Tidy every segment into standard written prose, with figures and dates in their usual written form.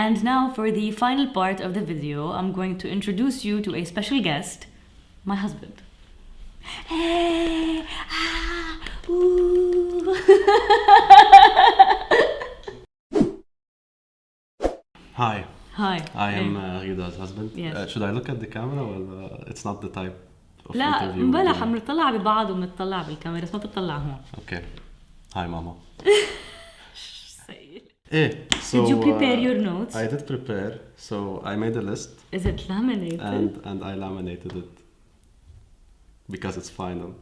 And now for the final part of the video, I'm going to introduce you to a special guest, my husband. Hey! Ah! Ooh! Hi. Hi. I am Rida's husband. Yes. Should I look at the camera or it's not the type of لا interview? بلا حنطلع ببعض وبنطلع بالكاميرا بس ما تطلع هون. Okay. Hi, Mama. سيء. So did you prepare your notes? I did prepare. So I made a list. Is it laminated? And I laminated it because it's final.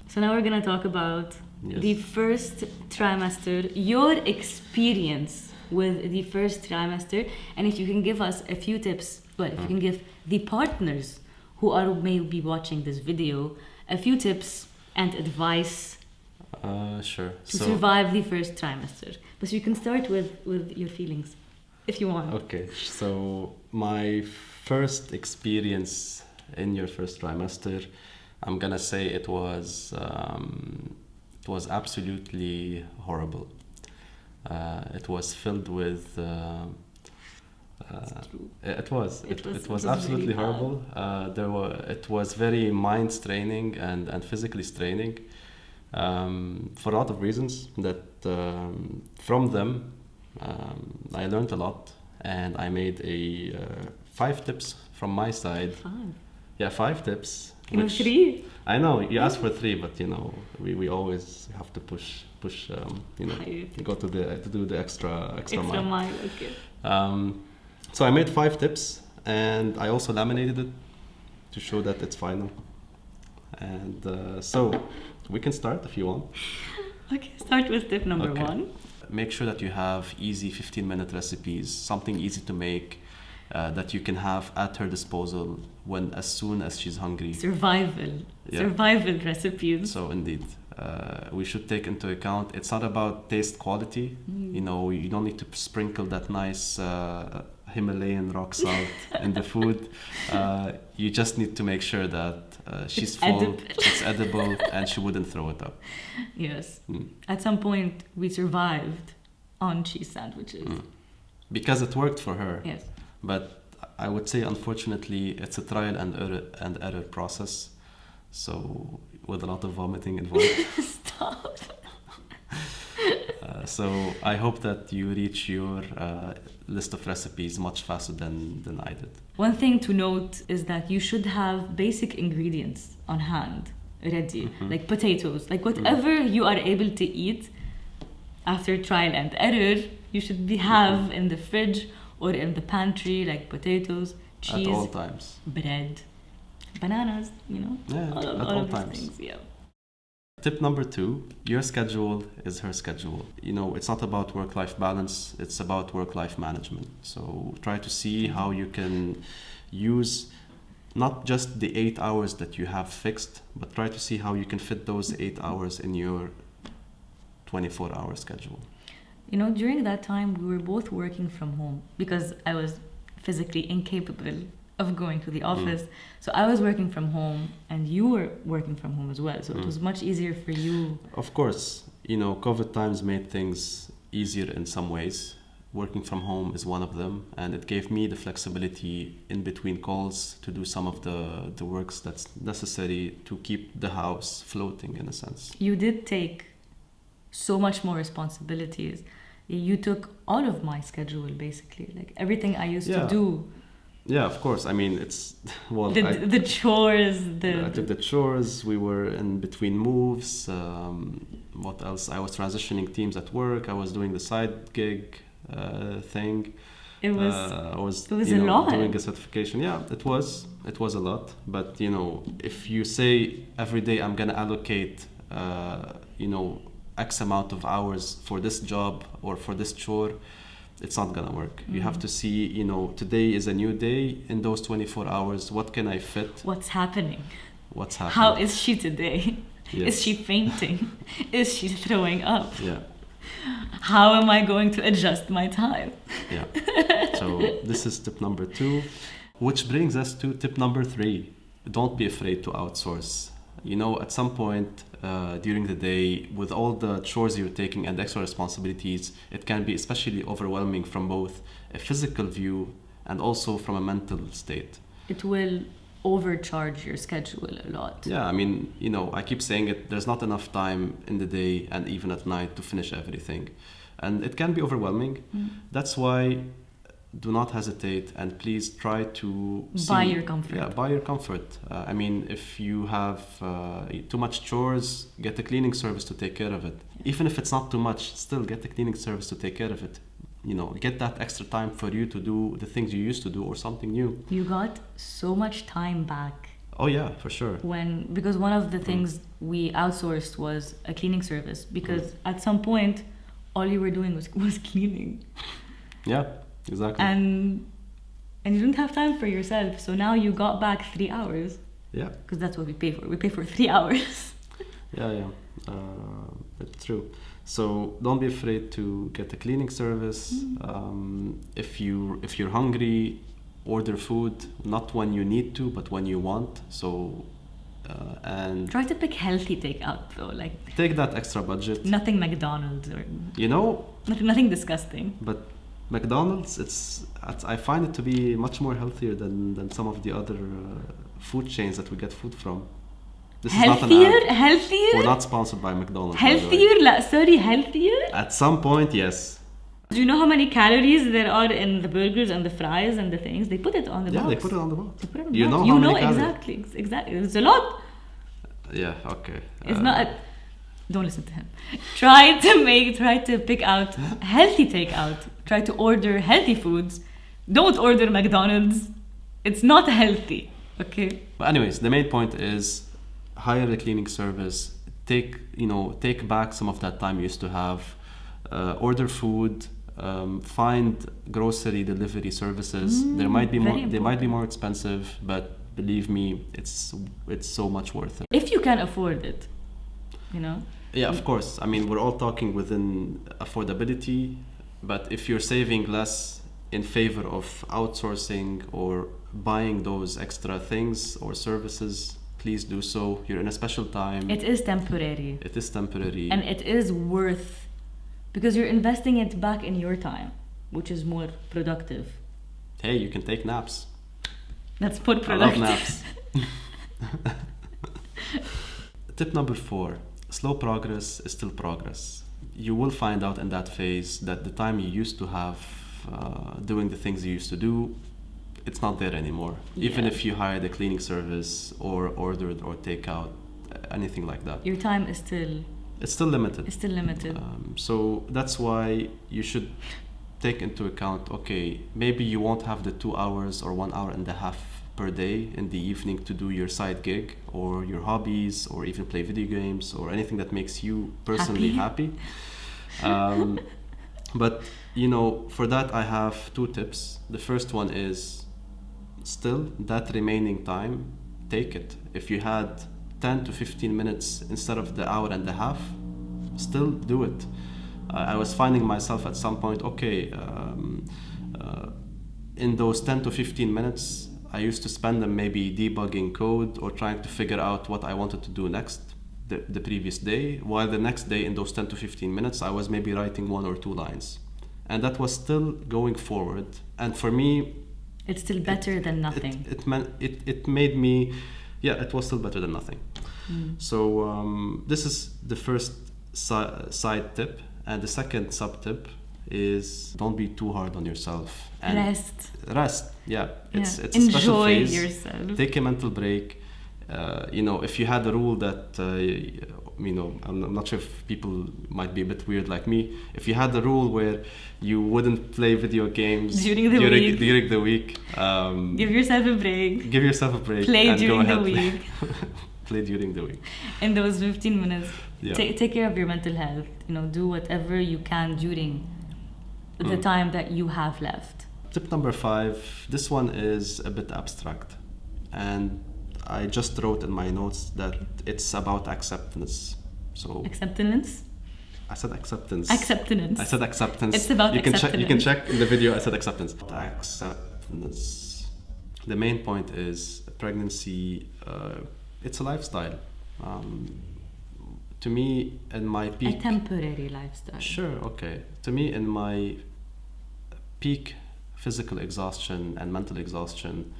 So now we're gonna talk about the first trimester, your experience with the first trimester, and if you can give us a few tips, well, if you can give the partners who are maybe watching this video a few tips and advice Sure. to survive the first trimester. But you can start with your feelings, if you want. Okay. So my first experience in your first trimester, I'm gonna say it was absolutely horrible. It was filled with. It was absolutely really horrible. It was very mind straining and physically straining, for a lot of reasons. That from them, I learned a lot, and I made 5 tips from my side. 5. Yeah, 5 tips. You know, 3. I know you asked for 3, but we always have to push. Go to do the extra mile. Okay. So I made 5 tips, and I also laminated it to show that it's final. And so we can start if you want. Okay, start with tip number 1. Make sure that you have easy 15-minute recipes, something easy to make. That you can have at her disposal as soon as she's hungry. Survival recipes. So indeed, we should take into account it's not about taste quality. You don't need to sprinkle that nice Himalayan rock salt in the food. You just need to make sure that she's full, it's edible, and she wouldn't throw it up. Yes. At some point, we survived on cheese sandwiches. Because it worked for her. Yes. But I would say, unfortunately, it's a trial and error process. So, with a lot of vomiting involved. Stop. So, I hope that you reach your list of recipes much faster than I did. One thing to note is that you should have basic ingredients on hand, ready, like potatoes, like whatever you are able to eat after trial and error, you should have in the fridge or in the pantry, like potatoes, cheese, at all times, bread, bananas, all of times. Things, yeah. Tip number 2, your schedule is her schedule. It's not about work-life balance, it's about work-life management. So try to see how you can use not just the 8 hours that you have fixed, but try to see how you can fit those 8 hours in your 24-hour schedule. During that time, we were both working from home because I was physically incapable of going to the office. So I was working from home and you were working from home as well. So it was much easier for you. Of course, COVID times made things easier in some ways. Working from home is one of them. And it gave me the flexibility in between calls to do some of the works that's necessary to keep the house floating in a sense. You did take so much more responsibilities. You took all of my schedule, basically, like everything I used to do. Yeah, of course. I mean, it's the chores. I took the chores. We were in between moves. What else? I was transitioning teams at work. I was doing the side gig thing. It was a lot. Doing a certification. Yeah, it was a lot. But if you say every day I'm gonna allocate, X amount of hours for this job or for this chore, it's not gonna work. You have to see, today is a new day. In those 24 hours, what can I fit? What's happening? How is she today? Yes. Is she fainting? Is she throwing up? Yeah. How am I going to adjust my time? Yeah. So this is tip number 2, which brings us to tip number 3. Don't be afraid to outsource You know, at some point during the day, with all the chores you're taking and extra responsibilities, it can be especially overwhelming from both a physical view and also from a mental state. It will overcharge your schedule a lot. Yeah, I mean, you know, I keep saying it, there's not enough time in the day and even at night to finish everything. And it can be overwhelming. That's why do not hesitate and please try to buy your comfort. Yeah, buy your comfort. I mean, if you have too much chores, get a cleaning service to take care of it. Even if it's not too much, still get a cleaning service to take care of it. You know, get that extra time for you to do the things you used to do or something new. You got so much time back. Oh yeah, for sure. Because one of the things we outsourced was a cleaning service, because at some point all you were doing was cleaning. Yeah, exactly. And you didn't have time for yourself, so now you got back 3 hours. Yeah. Because that's what we pay for. We pay for 3 hours. Yeah. It's true. So don't be afraid to get a cleaning service. If you're hungry, order food, not when you need to, but when you want. So and try to pick healthy takeout though, like take that extra budget. Nothing McDonald's or nothing disgusting. But McDonald's, I find it to be much more healthier than some of the other food chains that we get food from. This healthier? Is not an ad. Healthier? We're not sponsored by McDonald's. Healthier? Sorry, healthier? At some point, yes. Do you know how many calories there are in the burgers and the fries and the things? They put it on the box. Yeah, they put it on the box. You know how many calories? Exactly. It's a lot. Yeah, okay. It's not... Don't listen to him. Try to pick out healthy takeout. Try to order healthy foods. Don't order McDonald's. It's not healthy. Okay? But anyways, the main point is hire a cleaning service. Take back some of that time you used to have. Order food. Find grocery delivery services. They might be more expensive, but believe me, it's so much worth it. If you can afford it, you know. Yeah, of course. I mean, we're all talking within affordability, but if you're saving less in favor of outsourcing or buying those extra things or services, please do so. You're in a special time. It is temporary. And it is worth, because you're investing it back in your time, which is more productive. Hey, you can take naps. That's more productive. I love naps. Tip number 4. Slow progress is still progress. You will find out in that phase that the time you used to have doing the things you used to do, it's not there anymore. Yeah. Even if you hired a cleaning service or ordered or take out, anything like that. Your time is still... It's still limited. So that's why you should take into account, okay, maybe you won't have the 2 hours or 1 hour and a half per day in the evening to do your side gig or your hobbies or even play video games or anything that makes you personally happy. But for that I have 2 tips. The first one is still that remaining time, take it. If you had 10 to 15 minutes instead of the hour and a half, still do it. I was finding myself at some point, in those 10 to 15 minutes, I used to spend them maybe debugging code or trying to figure out what I wanted to do next the previous day, while the next day in those 10 to 15 minutes, I was maybe writing 1 or 2 lines. And that was still going forward. And for me... It's still better than nothing. It made me... Yeah, it was still better than nothing. So this is the first side tip. And the second sub-tip is don't be too hard on yourself. And rest. Yeah. It's a special phase. Enjoy yourself. Take a mental break. If you had a rule that, I'm not sure if people might be a bit weird like me. If you had a rule where you wouldn't play video games during the week. Give yourself a break. Play during the week. Play during the week. In those 15 minutes. Yeah. Take care of your mental health. Do whatever you can during the time that you have left. Tip number 5. This one is a bit abstract, and I just wrote in my notes that it's about acceptance. So acceptance. I said acceptance. Acceptance. I said acceptance. It's about acceptance. You can check in the video. I said acceptance. Acceptance. The main point is pregnancy. It's a lifestyle. To me, in my peak... A temporary lifestyle. Sure, okay. To me, in my peak physical exhaustion and mental exhaustion,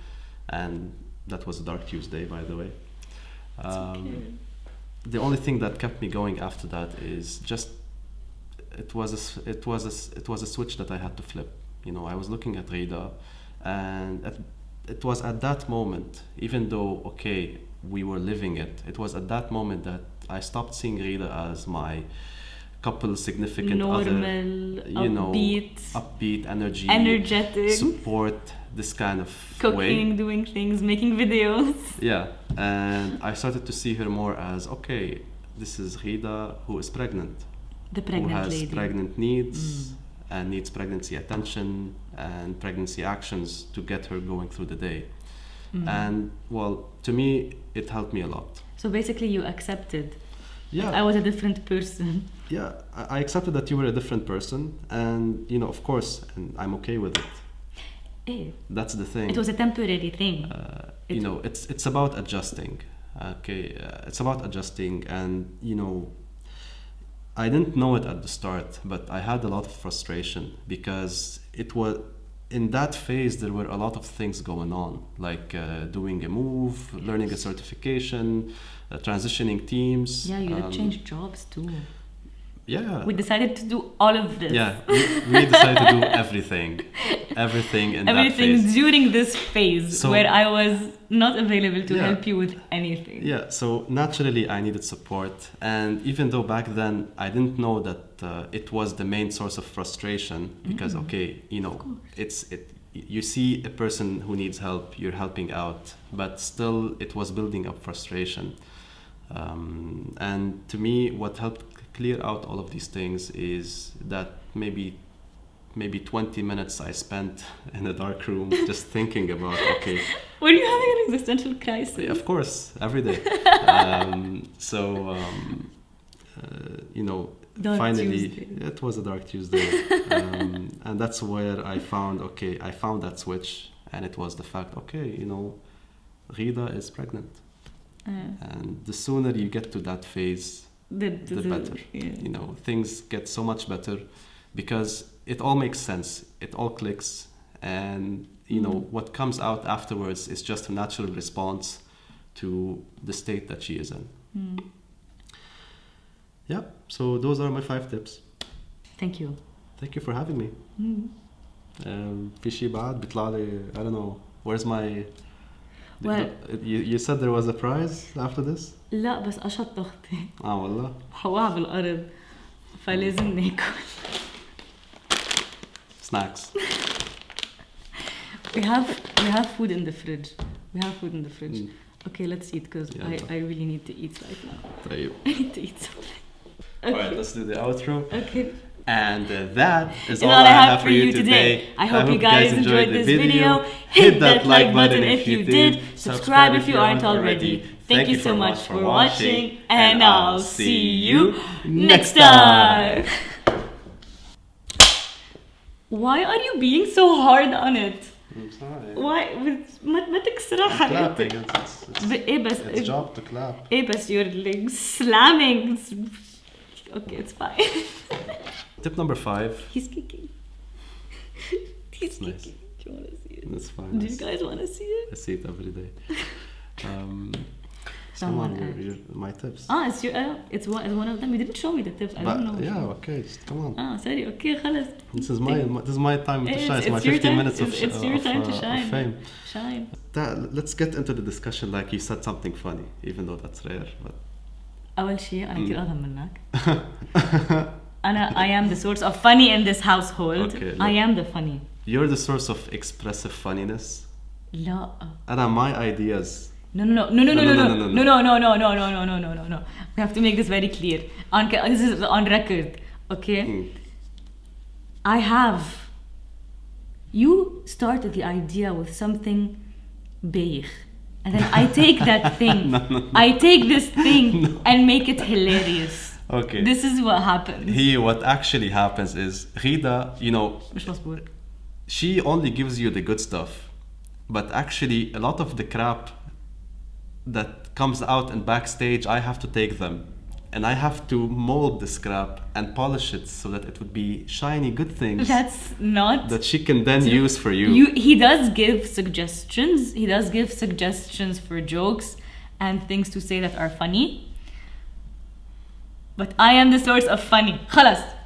and that was a dark Tuesday, by the way. Okay. The only thing that kept me going after that is just it was a switch that I had to flip. You know, I was looking at Rida, and it was at that moment, even though okay, we were living it. It was at that moment that I stopped seeing Rida as my couple significant other, you know, upbeat, energetic, support, this kind of cooking, way. doing things, making videos. Yeah, and I started to see her more as okay, this is Rida who is pregnant, the pregnant who has lady. pregnant needs and needs pregnancy attention and pregnancy actions to get her going through the day. And well, to me, it helped me a lot. So basically, you accepted. Yeah, I was a different person. Yeah, I accepted that you were a different person, and you know, of course, and I'm okay with it. That's the thing. It was a temporary thing. You know, it's about adjusting. Okay, it's about adjusting, and you know, I didn't know it at the start, but I had a lot of frustration because it was in that phase there were a lot of things going on, like doing a move, learning a certification, transitioning teams. Yeah, you had changed jobs too. Yeah. We decided to do all of this. Yeah, we decided to do everything in that phase. During this phase where I was not available to help you with anything. Yeah, so naturally I needed support, and even though back then I didn't know that it was the main source of frustration, because okay, you know, you see a person who needs help, you're helping out, but still it was building up frustration. And to me, what helped clear out all of these things is that maybe 20 minutes I spent in a dark room just thinking about, okay. Were you having an existential crisis? Yeah, of course, every day. You know, finally, it was a dark Tuesday. And that's where I found that switch, and it was the fact, okay, you know, Rida is pregnant. And the sooner you get to that phase, the better. Yeah. You know, things get so much better because it all makes sense, it all clicks, and you know what comes out afterwards is just a natural response to the state that she is in. Yeah, so those are my 5 tips. Thank you for having me. في شيء بعد بيطلع لي, I don't know, where's my... Well, you said there was a prize after this? لا بس قشط أختي. والله. حواها بالأرض فلازم ناكل. Snacks. We have food in the fridge. Okay, let's eat because I really need to eat right now. طيب. I need to eat something. Okay. Alright, let's do the outro. Okay. And that is all I have for you today. I hope you guys enjoyed this video. Hit that like button if you did. Subscribe if you aren't already. Thank you so much for watching, and I'll see you next time. Why are you being so hard on it? I'm sorry. Why? ما تكسرها Clapping. It's job to clap. بس you're like slamming. Okay, it's fine. Tip number 5. He's kicking. He's kicking. Nice. Do you want to see it? That's fine. Do you guys want to see it? I see it every day. Come on, my tips. It's one of them. You didn't show me the tips. I don't know. Yeah, okay, just come on. Sorry. Okay, خلاص. This is my time to shine. It's my 15 minutes of It's your time to shine. Of fame. Shine. Let's get into the discussion. Like you said something funny, even though that's rare. But أول شيء أنا كثير أغم منك. I am the source of funny in this household. Okay, I am the funny. You're the source of expressive funniness. لا. My ideas. No. We have to make this very clear. This is on record, okay? You started the idea with something big. And then I take that thing. I take this thing and make it hilarious. Okay. This is what happens. What actually happens is Rida, you know, she only gives you the good stuff, but actually a lot of the crap that comes out and backstage, I have to take them. And I have to mold the scrap and polish it so that it would be shiny, good things. That's not... that she can then use for you. He does give suggestions. He does give suggestions for jokes and things to say that are funny. But I am the source of funny. خلاص.